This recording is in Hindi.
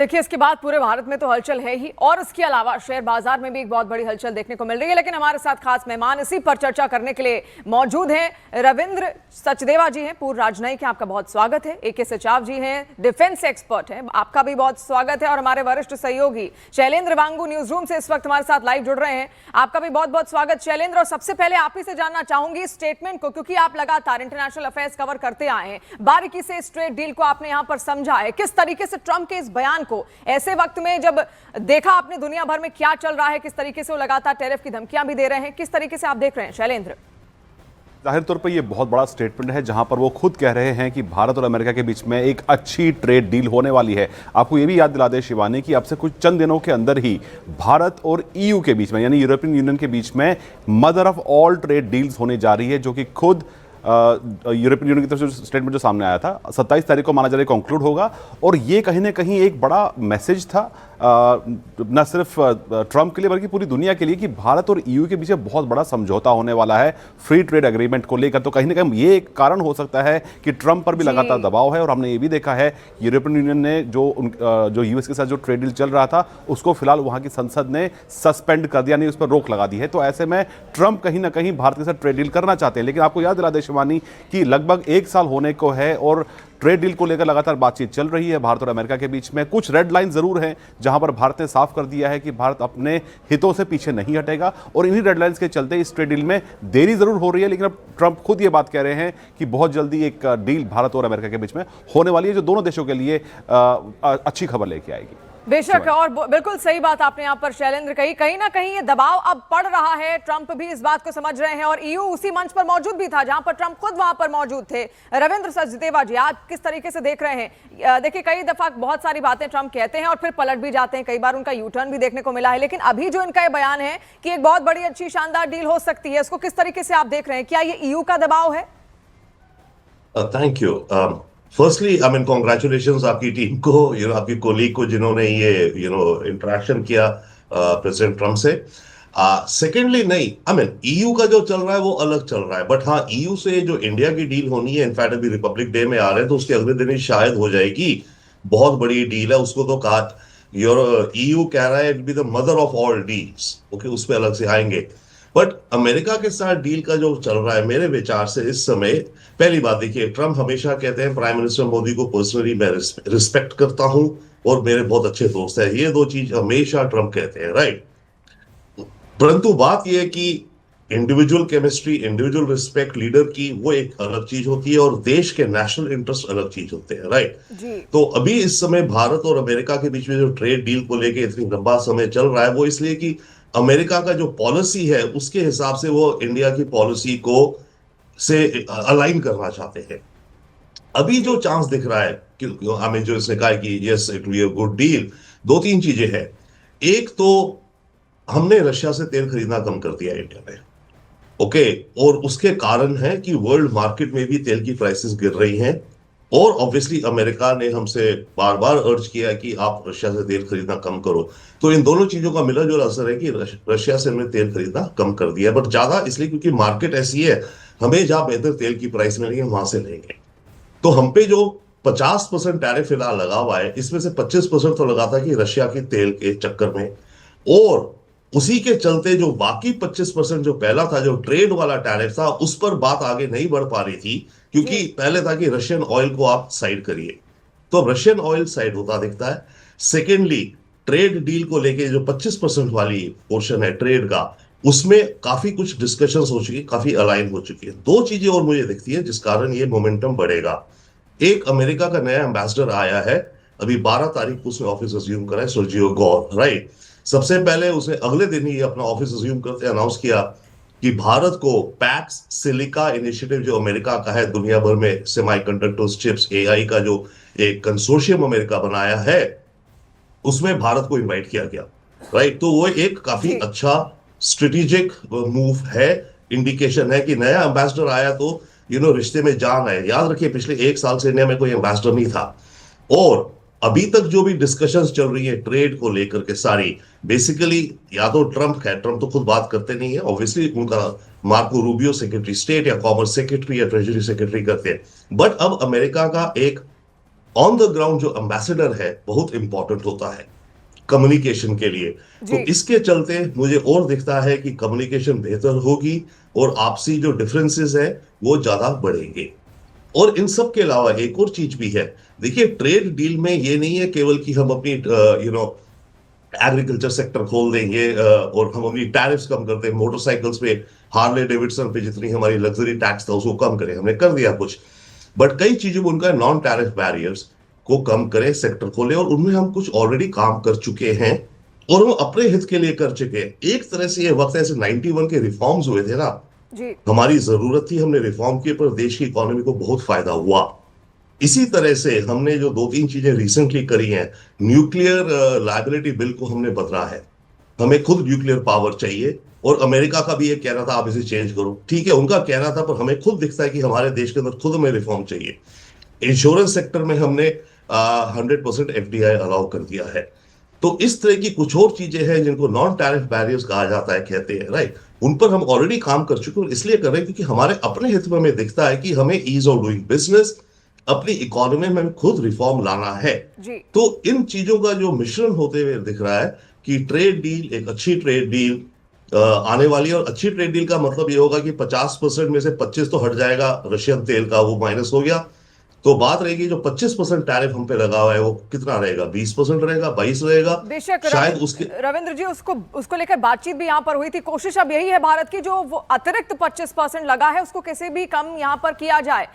देखिए, इसके बाद पूरे भारत में तो हलचल है ही और इसके अलावा शेयर बाजार में भी एक बहुत बड़ी हलचल देखने को मिल रही है। लेकिन हमारे साथ खास मेहमान इसी पर चर्चा करने के लिए मौजूद हैं। रविंद्र सचदेवा जी हैं, पूर्व राजनयिक हैं, आपका बहुत स्वागत है। ए के सचाव जी हैं, डिफेंस एक्सपर्ट हैं, आपका भी बहुत स्वागत है। और हमारे वरिष्ठ सहयोगी शैलेंद्र वांगू न्यूज रूम से इस वक्त हमारे साथ लाइव जुड़ रहे हैं, आपका भी बहुत बहुत स्वागत शैलेंद्र। और सबसे पहले आप ही से जानना चाहूंगी स्टेटमेंट को, क्योंकि आप लगातार इंटरनेशनल अफेयर्स कवर करते आए हैं, बारीकी से इस ट्रेड डील को आपने यहां पर समझा है, किस तरीके से ट्रंप के इस बयान को ऐसे वक्त में जब देखा आपने दुनिया भर में क्या चल रहा है, किस तरीके से वो लगातार टैरिफ की धमकियां भी दे रहे हैं, किस तरीके से आप देख रहे हैं शैलेंद्र? जाहिर तौर पर यह बहुत बड़ा स्टेटमेंट है जहां पर वो खुद कह रहे हैं कि भारत और अमेरिका के बीच में एक अच्छी ट्रेड डील होने वाली है। आपको यह भी याद दिला दे शिवानी कि अब से कुछ चंद दिनों के अंदर ही भारत और ईयू के बीच में यानी यूरोपियन यूनियन के बीच में mother of all trade deals होने जा रही है, जो कि खुद यूरोपियन यूनियन की तरफ से स्टेटमेंट जो सामने आया था 27 तारीख को माना जा रहा है कंक्लूड होगा। और ये कहीं ना कहीं एक बड़ा मैसेज था न सिर्फ ट्रंप के लिए बल्कि पूरी दुनिया के लिए कि भारत और ईयू के बीच बहुत बड़ा समझौता होने वाला है फ्री ट्रेड एग्रीमेंट को लेकर। तो कहीं ना कहीं ये एक कारण हो सकता है कि ट्रंप पर भी लगातार दबाव है। और हमने ये भी देखा है यूरोपियन यूनियन ने जो यूएस के साथ जो ट्रेड डील चल रहा था उसको फिलहाल वहां की संसद ने सस्पेंड कर दिया, नहीं उस पर रोक लगा दी है। तो ऐसे में ट्रंप कहीं ना कहीं भारत के साथ ट्रेड डील करना चाहते हैं। लेकिन आपको याद दिला दे शिवानी कि लगभग 1 साल होने को है और ट्रेड डील को लेकर लगातार बातचीत चल रही है भारत और अमेरिका के बीच में। कुछ रेड लाइन जरूर हैं जहां पर भारत ने साफ कर दिया है कि भारत अपने हितों से पीछे नहीं हटेगा और इन्हीं रेड लाइंस के चलते इस ट्रेड डील में देरी जरूर हो रही है। लेकिन अब ट्रंप खुद ये बात कह रहे हैं कि बहुत जल्दी एक डील भारत और अमेरिका के बीच में होने वाली है, जो दोनों देशों के लिए अच्छी खबर लेके आएगी। बेशक, और बिल्कुल सही बात आपने यहाँ पर शैलेंद्र कही, कहीं ना कहीं ये दबाव अब पड़ रहा है, ट्रंप भी इस बात को समझ रहे हैं और ईयू उसी मंच पर मौजूद भी था जहां पर ट्रंप खुद वहां पर मौजूद थे। रविंद्र सचदेवा जी, आप किस तरीके से देख रहे हैं? देखिए, कई दफा बहुत सारी बातें ट्रंप कहते हैं और फिर पलट भी जाते हैं, कई बार उनका यू टर्न भी देखने को मिला है। लेकिन अभी जो इनका ये बयान है कि एक बहुत बड़ी अच्छी शानदार डील हो सकती है, उसको किस तरीके से आप देख रहे हैं? क्या ये ईयू का दबाव है? Thank you. Firstly I mean congratulations आपकी टीम को, आपकी कोलीग को जिन्होंने ये इंटरेक्शन किया प्रेसिडेंट ट्रंप से। सेकेंडली नहीं, आई मीन ईयू का जो चल रहा है वो अलग चल रहा है, बट हाँ ईयू से जो इंडिया की डील होनी है, इनफैक्ट अभी रिपब्लिक डे में आ रहे हैं तो उसके अगले दिन ही शायद हो जाएगी। बहुत बड़ी डील है, उसको तो कहा ईयू कह रहा है it be the mother of all deals. Okay, उस पर अलग से आएंगे। बट अमेरिका के साथ डील का जो चल रहा है मेरे विचार से इस समय, पहली बात देखिए, ट्रंप हमेशा कहते हैं प्राइम मिनिस्टर मोदी को पर्सनली मैं रिस्पेक्ट करता हूं और मेरे बहुत अच्छे दोस्त हैं, ये दो चीज हमेशा ट्रंप कहते हैं, राइट। परंतु बात यह है कि individual chemistry, individual respect leader की वो एक अलग चीज होती है और देश के नेशनल इंटरेस्ट अलग चीज होते हैं, राइट। तो अभी इस समय भारत और अमेरिका के बीच में जो ट्रेड डील को लेकर इतनी लंबा समय चल रहा है वो इसलिए कि अमेरिका का जो पॉलिसी है उसके हिसाब से वो इंडिया की पॉलिसी को से अलाइन करना चाहते हैं। अभी जो चांस दिख रहा है कि हमें जो इसने कहा कि yes it will be a good deal, 2-3 चीजें हैं। एक तो हमने रशिया से तेल खरीदना कम कर दिया इंडिया में, ओके, और उसके कारण है कि वर्ल्ड मार्केट में भी तेल की प्राइसेस गिर रही हैं और ऑब्वियसली अमेरिका ने हमसे बार बार अर्ज किया कि आप रशिया से तेल खरीदना कम करो। तो इन दोनों चीजों का मिला जुला असर है कि रशिया से हमने तेल खरीदना कम कर दिया, बट ज्यादा इसलिए क्योंकि मार्केट ऐसी है, हमें जहां बेहतर तेल की प्राइस मिलेगी वहां से लेंगे। तो हम पे जो 50% टैरिफ फिलहाल लगा हुआ है, इसमें से 25% तो लगा था कि रशिया के तेल के चक्कर में, और उसी के चलते जो बाकी 25% जो पहला था, जो ट्रेड वाला टैरिफ था, उस पर बात आगे नहीं बढ़ पा रही थी क्योंकि पहले था कि रशियन ऑयल को आप साइड करिए, तो रशियन ऑयल साइड होता दिखता है। सेकेंडली, ट्रेड डील को लेके जो 25% वाली पोर्शन है ट्रेड का, उसमें काफी कुछ डिस्कशंस हो चुकी, काफी अलाइन हो चुकी है। 2 चीजें और मुझे दिखती है जिस कारण ये मोमेंटम बढ़ेगा। एक, अमेरिका का नया एम्बेसडर आया है, अभी 12 तारीख को उसने ऑफिस अज्यूम करा है, सर्जियो गौर, राइट। सबसे पहले उसने अगले दिन ही अपना ऑफिस अज्यूम करते अनाउंस किया कि भारत को पैक्स सिलिका इनिशिएटिव जो अमेरिका का है, दुनिया भर में सेमीकंडक्टर्स, चिप्स, एआई का जो एक कंसोर्शियम अमेरिका बनाया है, उसमें भारत को इनवाइट किया गया, राइट। तो वो एक काफी अच्छा स्ट्रेटेजिक मूव है, इंडिकेशन है कि नया एम्बेसडर आया तो रिश्ते में जान है। याद रखिए पिछले 1 साल से इंडिया में कोई एम्बेसडर नहीं था और अभी तक जो भी डिस्कशंस चल रही है ट्रेड को लेकर के सारी, बेसिकली या तो ट्रंप है, ट्रंप तो खुद बात करते नहीं है, ऑब्वियसली उनका मार्को रूबियो सेक्रेटरी स्टेट या कॉमर्स सेक्रेटरी या ट्रेजरी सेक्रेटरी करते हैं, बट अब अमेरिका का एक ऑन द ग्राउंड जो एम्बेसडर है बहुत इंपॉर्टेंट होता है कम्युनिकेशन के लिए। जी। तो इसके चलते मुझे और दिखता है कि कम्युनिकेशन बेहतर होगी और आपसी जो डिफरेंसेस है वो ज्यादा बढ़ेंगे। और इन सब के अलावा एक और चीज भी है, देखिए ट्रेड डील में ये नहीं है केवल कि हम अपनी एग्रीकल्चर सेक्टर खोल देंगे और हम अपनी टैरिफ्स कम कर दें, मोटरसाइकिल्स पे, हार्ले डेविडसन पे जितनी हमारी लग्जरी टैक्स था उसको कम करें, हमने कर दिया कुछ। बट कई चीजों में उनका नॉन टैरिफ बैरियर्स को कम करें, सेक्टर खोले, और उनमें हम कुछ ऑलरेडी काम कर चुके हैं और हम अपने हित के लिए कर चुके हैं। एक तरह से ये वक्त है, ऐसे 91 के रिफॉर्म्स हुए थे ना, जी। हमारी जरूरत थी, हमने रिफॉर्म किए, पर देश की इकोनॉमी को बहुत फायदा हुआ। इसी तरह से हमने जो 2-3 चीजें रिसेंटली करी हैं, न्यूक्लियर लायबिलिटी बिल को हमने बदला है। हमें खुद न्यूक्लियर पावर चाहिए और अमेरिका का भी ये कहना था आप इसे चेंज करो, ठीक है उनका कहना था, पर हमें खुद दिखता है कि हमारे देश के अंदर खुद हमें रिफॉर्म चाहिए। इंश्योरेंस सेक्टर में हमने 100% एफडीआई अलाउ कर दिया है। तो इस तरह की कुछ और चीजें हैं जिनको नॉन टैरिफ बैरियर्स कहा जाता है, कहते हैं, राइट, उन पर हम ऑलरेडी काम कर चुके हैं और इसलिए कर रहे हैं क्योंकि हमारे अपने हित में हमें दिखता है कि हमें ईज ऑफ डूइंग बिजनेस, अपनी इकोनॉमी में हमें खुद रिफॉर्म लाना है। जी। तो इन चीजों का जो मिश्रण होते हुए दिख रहा है कि ट्रेड डील एक अच्छी ट्रेड डील आने वाली है। और अच्छी ट्रेड डील का मतलब ये होगा कि 50% में से 25 तो हट जाएगा, रशियन तेल का वो माइनस हो गया, तो बात रहेगी जो 25% टैरिफ हम पे लगा हुआ है वो कितना रहेगा, 20% रहेगा, 22 रहेगा, बेशक शायद उसके। रविंद्र जी, उसको लेकर बातचीत भी यहाँ पर हुई थी। कोशिश अब यही है भारत की, जो वो अतिरिक्त 25% लगा है उसको कैसे भी कम यहाँ पर किया जाए।